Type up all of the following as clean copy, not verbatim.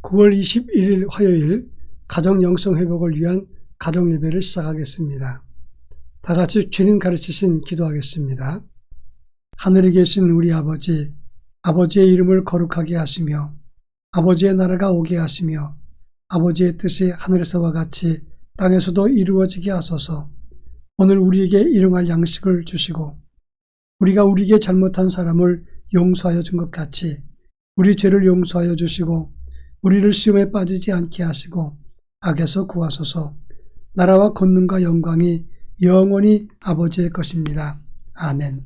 9월 21일 화요일 가정 영성 회복을 위한 가정 예배를 시작하겠습니다. 다 같이 주님 가르치신 기도하겠습니다. 하늘에 계신 우리 아버지, 아버지의 이름을 거룩하게 하시며 아버지의 나라가 오게 하시며 아버지의 뜻이 하늘에서와 같이 땅에서도 이루어지게 하소서. 오늘 우리에게 일용할 양식을 주시고 우리가 우리에게 잘못한 사람을 용서하여 준 것 같이 우리 죄를 용서하여 주시고 우리를 시험에 빠지지 않게 하시고 악에서 구하소서. 나라와 권능과 영광이 영원히 아버지의 것입니다. 아멘.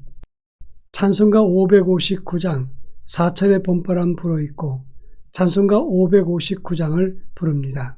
찬송가 559장 4절의 번갈아 불어있고 찬송가 559장을 부릅니다.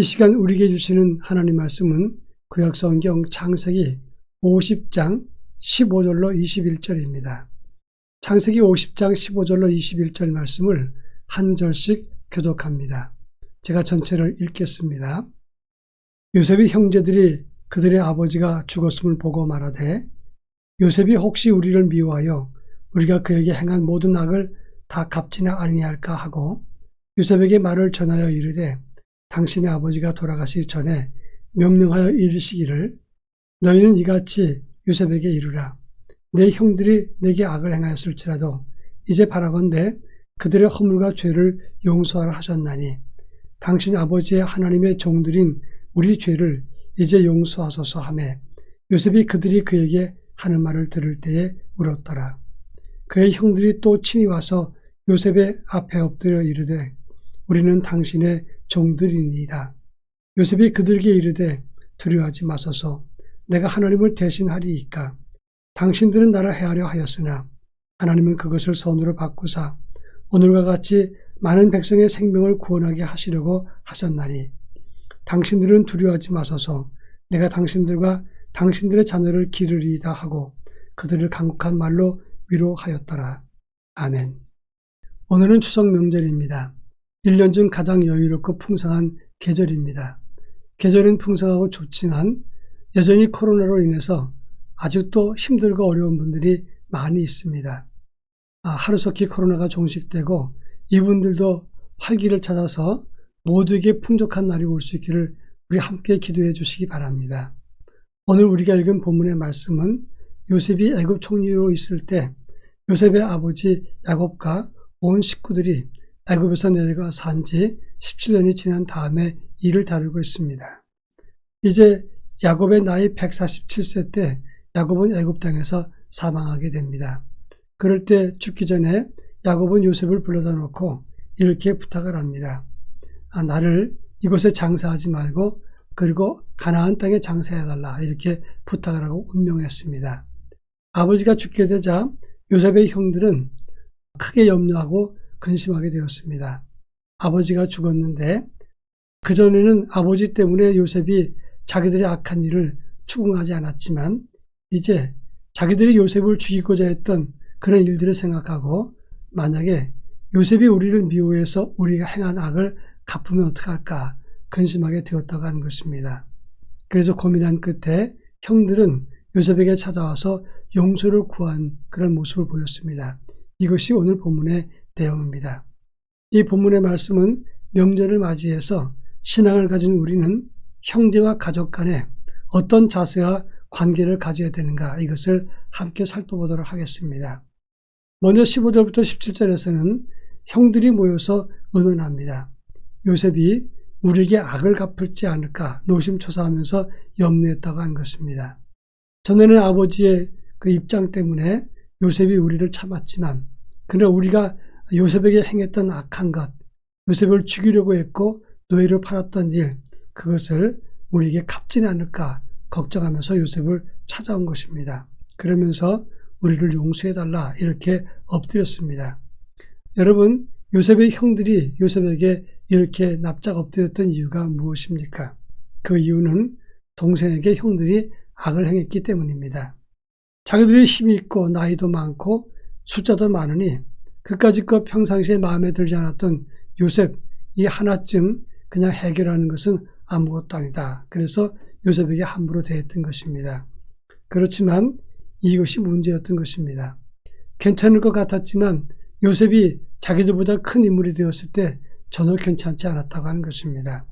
이 시간 우리에게 주시는 하나님 말씀은 구약성경 창세기 50장 15절로 21절입니다. 창세기 50장 15절로 21절 말씀을 한 절씩 교독합니다. 제가 전체를 읽겠습니다. 요셉의 형제들이 그들의 아버지가 죽었음을 보고 말하되 요셉이 혹시 우리를 미워하여 우리가 그에게 행한 모든 악을 다 갚지나 아니할까 하고 요셉에게 말을 전하여 이르되 당신의 아버지가 돌아가시기 전에 명령하여 이르시기를 너희는 이같이 요셉에게 이르라. 내 형들이 내게 악을 행하였을지라도 이제 바라건대 그들의 허물과 죄를 용서하라 하셨나니 당신 아버지의 하나님의 종들인 우리 죄를 이제 용서하소서 하매 요셉이 그들이 그에게 하는 말을 들을 때에 울었더라. 그의 형들이 또 친히 와서 요셉의 앞에 엎드려 이르되 우리는 당신의 종들이니이다. 요셉이 그들에게 이르되 두려워하지 마소서. 내가 하나님을 대신하리이까. 당신들은 나를 해하려 하였으나 하나님은 그것을 선으로 바꾸사 오늘과 같이 많은 백성의 생명을 구원하게 하시려고 하셨나니 당신들은 두려워하지 마소서. 내가 당신들과 당신들의 자녀를 기르리이다 하고 그들을 간곡한 말로 위로하였더라. 아멘. 오늘은 추석 명절입니다. 1년 중 가장 여유롭고 풍성한 계절입니다. 계절은 풍성하고 좋지만 여전히 코로나로 인해서 아직도 힘들고 어려운 분들이 많이 있습니다. 하루속히 코로나가 종식되고 이분들도 활기를 찾아서 모두에게 풍족한 날이 올 수 있기를 우리 함께 기도해 주시기 바랍니다. 오늘 우리가 읽은 본문의 말씀은 요셉이 애굽 총리로 있을 때 요셉의 아버지 야곱과 온 식구들이 애굽에서 내려가 산 지 17년이 지난 다음에 일을 다루고 있습니다. 이제 야곱의 나이 147세 때 야곱은 애굽 땅에서 사망하게 됩니다. 그럴 때 죽기 전에 야곱은 요셉을 불러다 놓고 이렇게 부탁을 합니다. 나를 이곳에 장사하지 말고 그리고 가나안 땅에 장사해달라 이렇게 부탁을 하고 운명했습니다. 아버지가 죽게 되자 요셉의 형들은 크게 염려하고 근심하게 되었습니다. 아버지가 죽었는데 그전에는 아버지 때문에 요셉이 자기들의 악한 일을 추궁하지 않았지만 이제 자기들이 요셉을 죽이고자 했던 그런 일들을 생각하고 만약에 요셉이 우리를 미워해서 우리가 행한 악을 갚으면 어떡할까 근심하게 되었다고 하는 것입니다. 그래서 고민한 끝에 형들은 요셉에게 찾아와서 용서를 구한 그런 모습을 보였습니다. 이것이 오늘 본문의 내용입니다. 이 본문의 말씀은 명절을 맞이해서 신앙을 가진 우리는 형제와 가족 간에 어떤 자세와 관계를 가져야 되는가 이것을 함께 살펴보도록 하겠습니다. 먼저 15절부터 17절에서는 형들이 모여서 의논합니다. 요셉이 우리에게 악을 갚을지 않을까 노심초사하면서 염려했다고 하는 것입니다. 전에는 아버지의 그 입장 때문에 요셉이 우리를 참았지만 그러나 우리가 요셉에게 행했던 악한 것, 요셉을 죽이려고 했고 노예로 팔았던 일, 그것을 우리에게 갚지는 않을까 걱정하면서 요셉을 찾아온 것입니다. 그러면서 우리를 용서해달라 이렇게 엎드렸습니다. 여러분, 요셉의 형들이 요셉에게 이렇게 납작 엎드렸던 이유가 무엇입니까? 그 이유는 동생에게 형들이 악을 행했기 때문입니다. 자기들이 힘이 있고 나이도 많고 숫자도 많으니 그까짓 평상시에 마음에 들지 않았던 요셉 이 하나쯤 그냥 해결하는 것은 아무것도 아니다. 그래서 요셉에게 함부로 대했던 것입니다. 그렇지만 이것이 문제였던 것입니다. 괜찮을 것 같았지만 요셉이 자기들보다 큰 인물이 되었을 때 전혀 괜찮지 않았다고 하는 것입니다.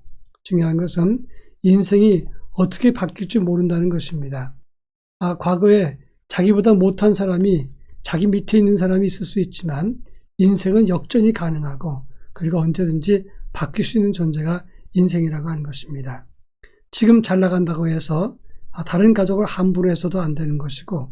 중요한 것은 인생이 어떻게 바뀔지 모른다는 것입니다. 과거에 자기보다 못한 사람이 자기 밑에 있는 사람이 있을 수 있지만 인생은 역전이 가능하고 그리고 언제든지 바뀔 수 있는 존재가 인생이라고 하는 것입니다. 지금 잘 나간다고 해서 다른 가족을 함부로 해서도 안 되는 것이고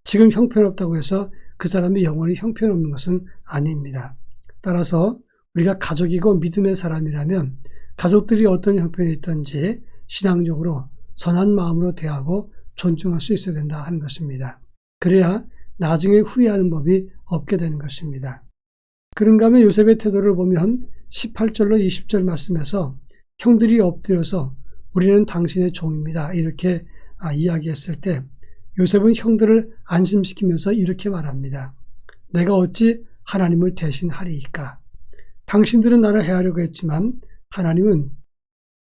지금 형편없다고 해서 그 사람이 영원히 형편없는 것은 아닙니다. 따라서 우리가 가족이고 믿음의 사람이라면 가족들이 어떤 형편에 있든지 신앙적으로 선한 마음으로 대하고 존중할 수 있어야 된다 하는 것입니다. 그래야 나중에 후회하는 법이 없게 되는 것입니다. 그런가 하면 요셉의 태도를 보면 18절로 20절 말씀에서 형들이 엎드려서 우리는 당신의 종입니다. 이렇게 이야기했을 때 요셉은 형들을 안심시키면서 이렇게 말합니다. 내가 어찌 하나님을 대신하리이까? 당신들은 나를 해하려고 했지만 하나님은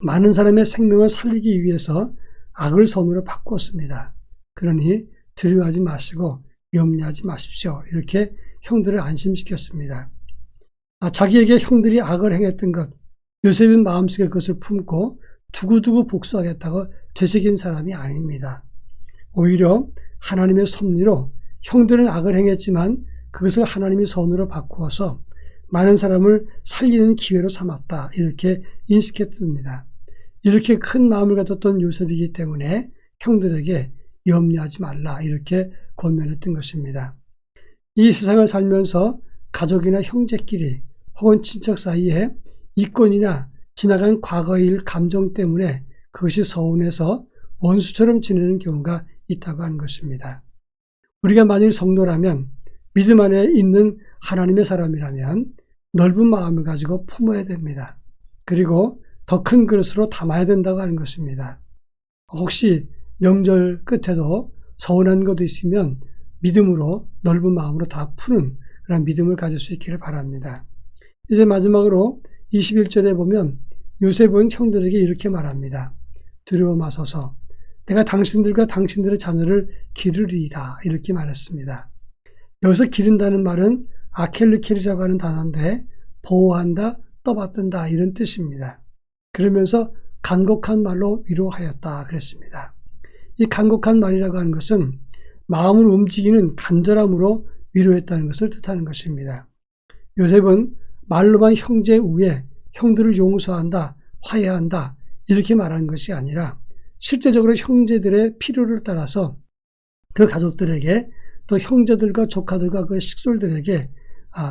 많은 사람의 생명을 살리기 위해서 악을 선으로 바꾸었습니다. 그러니 두려워하지 마시고 염려하지 마십시오. 이렇게 형들을 안심시켰습니다. 자기에게 형들이 악을 행했던 것, 요셉은 마음속에 그것을 품고 두고두고 복수하겠다고 되새긴 사람이 아닙니다. 오히려 하나님의 섭리로 형들은 악을 행했지만 그것을 하나님이 선으로 바꾸어서 많은 사람을 살리는 기회로 삼았다. 이렇게 인식했습니다. 이렇게 큰 마음을 가졌던 요셉이기 때문에 형들에게 염려하지 말라 이렇게 권면했던 것입니다. 이 세상을 살면서 가족이나 형제끼리 혹은 친척 사이에 이권이나 지나간 과거의 일 감정 때문에 그것이 서운해서 원수처럼 지내는 경우가 있다고 하는 것입니다. 우리가 만일 성도라면 믿음 안에 있는 하나님의 사람이라면 넓은 마음을 가지고 품어야 됩니다. 그리고 더 큰 그릇으로 담아야 된다고 하는 것입니다. 혹시 명절 끝에도 서운한 것도 있으면 믿음으로 넓은 마음으로 다 푸는 그런 믿음을 가질 수 있기를 바랍니다. 이제 마지막으로 21절에 보면 요셉은 형들에게 이렇게 말합니다. 두려워 마소서 내가 당신들과 당신들의 자녀를 기르리이다 이렇게 말했습니다. 여기서 기른다는 말은 아켈르켈이라고 하는 단어인데 보호한다, 떠받든다 이런 뜻입니다. 그러면서 간곡한 말로 위로하였다 그랬습니다. 이 간곡한 말이라고 하는 것은 마음을 움직이는 간절함으로 위로했다는 것을 뜻하는 것입니다. 요셉은 말로만 형제 우에 형들을 용서한다, 화해한다 이렇게 말하는 것이 아니라 실제적으로 형제들의 필요를 따라서 그 가족들에게 또 형제들과 조카들과 그 식솔들에게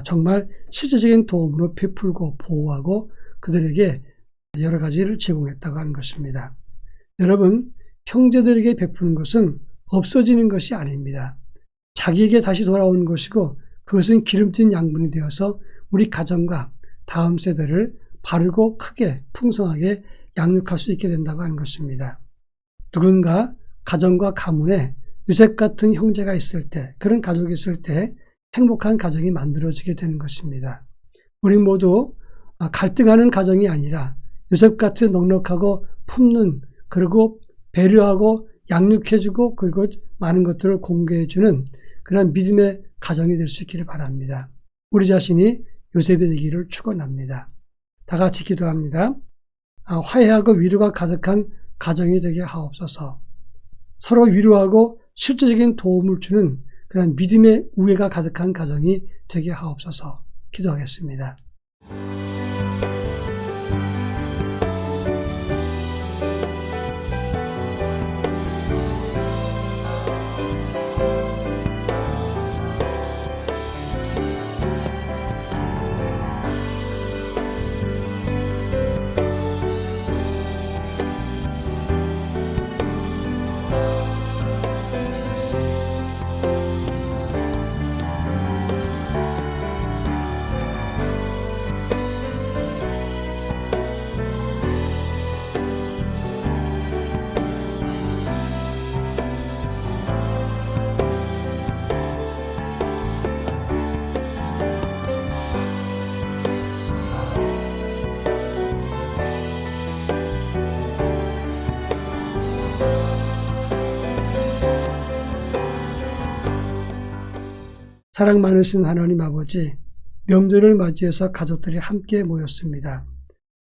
정말 실제적인 도움으로 베풀고 보호하고 그들에게 여러 가지를 제공했다고 하는 것입니다. 여러분, 형제들에게 베푸는 것은 없어지는 것이 아닙니다. 자기에게 다시 돌아오는 것이고 그것은 기름진 양분이 되어서 우리 가정과 다음 세대를 바르고 크게 풍성하게 양육할 수 있게 된다고 하는 것입니다. 누군가 가정과 가문에 요셉 같은 형제가 있을 때, 그런 가족이 있을 때 행복한 가정이 만들어지게 되는 것입니다. 우리 모두 갈등하는 가정이 아니라 요셉 같은 넉넉하고 품는 그리고 배려하고 양육해주고 그리고 많은 것들을 공개해주는 그런 믿음의 가정이 될 수 있기를 바랍니다. 우리 자신이 요셉이 되기를 축원합니다. 다 같이 기도합니다. 화해하고 위로가 가득한 가정이 되게 하옵소서. 서로 위로하고 실제적인 도움을 주는 그런 믿음의 우애가 가득한 가정이 되게 하옵소서. 기도하겠습니다. 사랑 많으신 하나님 아버지, 명절을 맞이해서 가족들이 함께 모였습니다.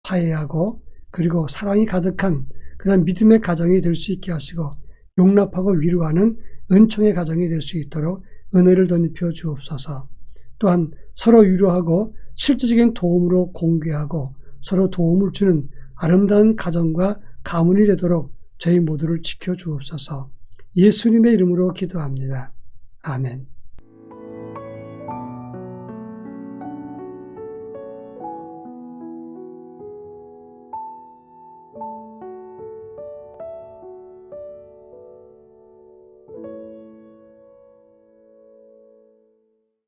화해하고 그리고 사랑이 가득한 그런 믿음의 가정이 될 수 있게 하시고 용납하고 위로하는 은총의 가정이 될 수 있도록 은혜를 덧입혀 주옵소서. 또한 서로 위로하고 실질적인 도움으로 공개하고 서로 도움을 주는 아름다운 가정과 가문이 되도록 저희 모두를 지켜 주옵소서. 예수님의 이름으로 기도합니다. 아멘.